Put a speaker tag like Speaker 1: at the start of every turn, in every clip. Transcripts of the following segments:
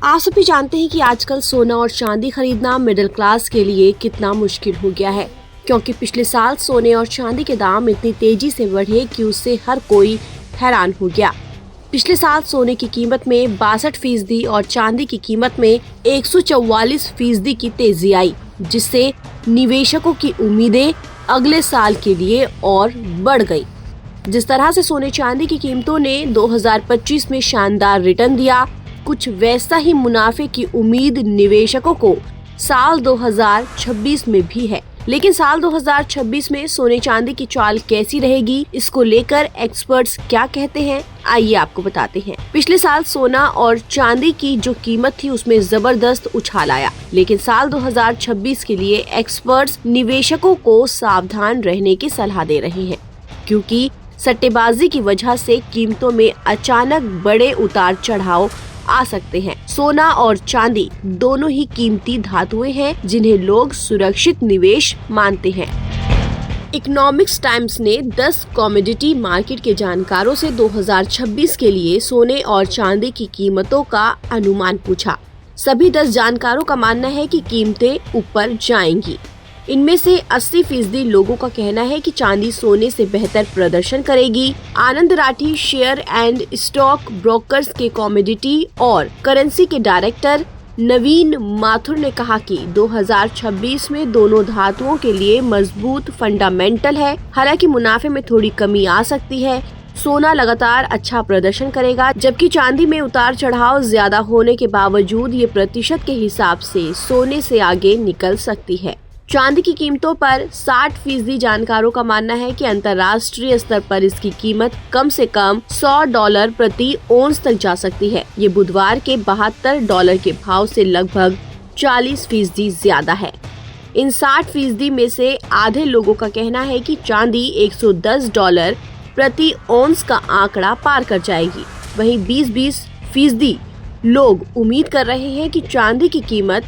Speaker 1: आप सभी जानते हैं कि आजकल सोना और चांदी खरीदना मिडिल क्लास के लिए कितना मुश्किल हो गया है, क्योंकि पिछले साल सोने और चांदी के दाम इतनी तेजी से बढ़े कि उससे हर कोई हैरान हो गया। पिछले साल सोने की कीमत में 62% और चांदी की कीमत में 144% की तेजी आई, जिससे निवेशकों की उम्मीदें अगले साल के लिए और बढ़ गई। जिस तरह से सोने चांदी की कीमतों ने 2025 में शानदार रिटर्न दिया, कुछ वैसा ही मुनाफे की उम्मीद निवेशकों को साल 2026 में भी है। लेकिन साल 2026 में सोने चांदी की चाल कैसी रहेगी, इसको लेकर एक्सपर्ट्स क्या कहते हैं, आइए आपको बताते हैं। पिछले साल सोना और चांदी की जो कीमत थी उसमें जबरदस्त उछाल आया, लेकिन साल 2026 के लिए एक्सपर्ट्स निवेशकों को सावधान रहने की सलाह दे रहे हैं, क्योंकि सट्टेबाजी की वजह से कीमतों में अचानक बड़े उतार चढ़ाव आ सकते हैं। सोना और चांदी दोनों ही कीमती धातुएं हैं, जिन्हें लोग सुरक्षित निवेश मानते हैं। इकोनॉमिक्स टाइम्स ने 10 कमोडिटी मार्केट के जानकारों से 2026 के लिए सोने और चांदी की कीमतों का अनुमान पूछा। सभी 10 जानकारों का मानना है कि कीमतें ऊपर जाएंगी। इनमें से 80% लोगों का कहना है कि चांदी सोने से बेहतर प्रदर्शन करेगी। Anand Rathi share and stock brokers के कमोडिटी और करेंसी के डायरेक्टर नवीन माथुर ने कहा कि 2026 में दोनों धातुओं के लिए मजबूत फंडामेंटल है। हालांकि मुनाफे में थोड़ी कमी आ सकती है। सोना लगातार अच्छा प्रदर्शन करेगा, जबकि चांदी में उतार चढ़ाव ज्यादा होने के बावजूद ये प्रतिशत के हिसाब से सोने से आगे निकल सकती है। चांदी की कीमतों पर 60% जानकारों का मानना है कि अंतर्राष्ट्रीय स्तर पर इसकी कीमत कम से कम $100 प्रति औंस तक जा सकती है। ये बुधवार के $72 के भाव से लगभग 40% ज्यादा है। इन 60% में से आधे लोगों का कहना है कि चांदी $110 प्रति औंस का आंकड़ा पार कर जाएगी। वहीं 20% लोग उम्मीद कर रहे हैं कि चांदी की कीमत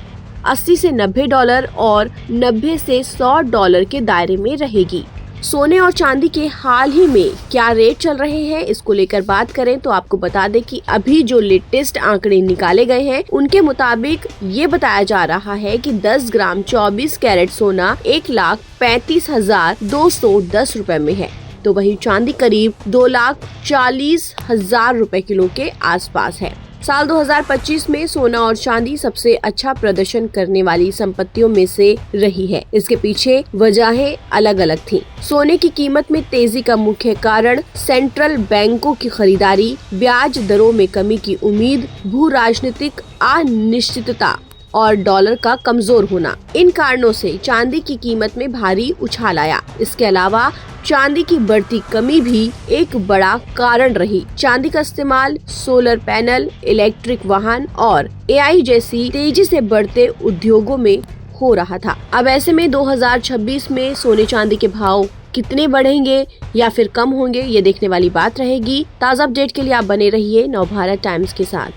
Speaker 1: $80 से $90 और $90 से $100 के दायरे में रहेगी। सोने और चांदी के हाल ही में क्या रेट चल रहे हैं, इसको लेकर बात करें तो आपको बता दें कि अभी जो लेटेस्ट आंकड़े निकाले गए हैं उनके मुताबिक ये बताया जा रहा है कि 10 ग्राम 24 कैरेट सोना 1,35,210 रुपए में है, तो वहीं चांदी करीब 2,40,000 रुपए किलो के आसपास है। साल 2025 में सोना और चांदी सबसे अच्छा प्रदर्शन करने वाली संपत्तियों में से रही है। इसके पीछे वजहें अलग अलग थीं। सोने की कीमत में तेजी का मुख्य कारण सेंट्रल बैंकों की खरीदारी, ब्याज दरों में कमी की उम्मीद, भू राजनीतिक अनिश्चितता और डॉलर का कमजोर होना। इन कारणों से चांदी की कीमत में भारी उछाल आया। इसके अलावा चांदी की बढ़ती कमी भी एक बड़ा कारण रही। चांदी का इस्तेमाल सोलर पैनल, इलेक्ट्रिक वाहन और AI जैसी तेजी से बढ़ते उद्योगों में हो रहा था। अब ऐसे में 2026 में सोने चांदी के भाव कितने बढ़ेंगे या फिर कम होंगे, ये देखने वाली बात रहेगी। ताज़ा अपडेट के लिए आप बने रहिए नवभारत टाइम्स के साथ।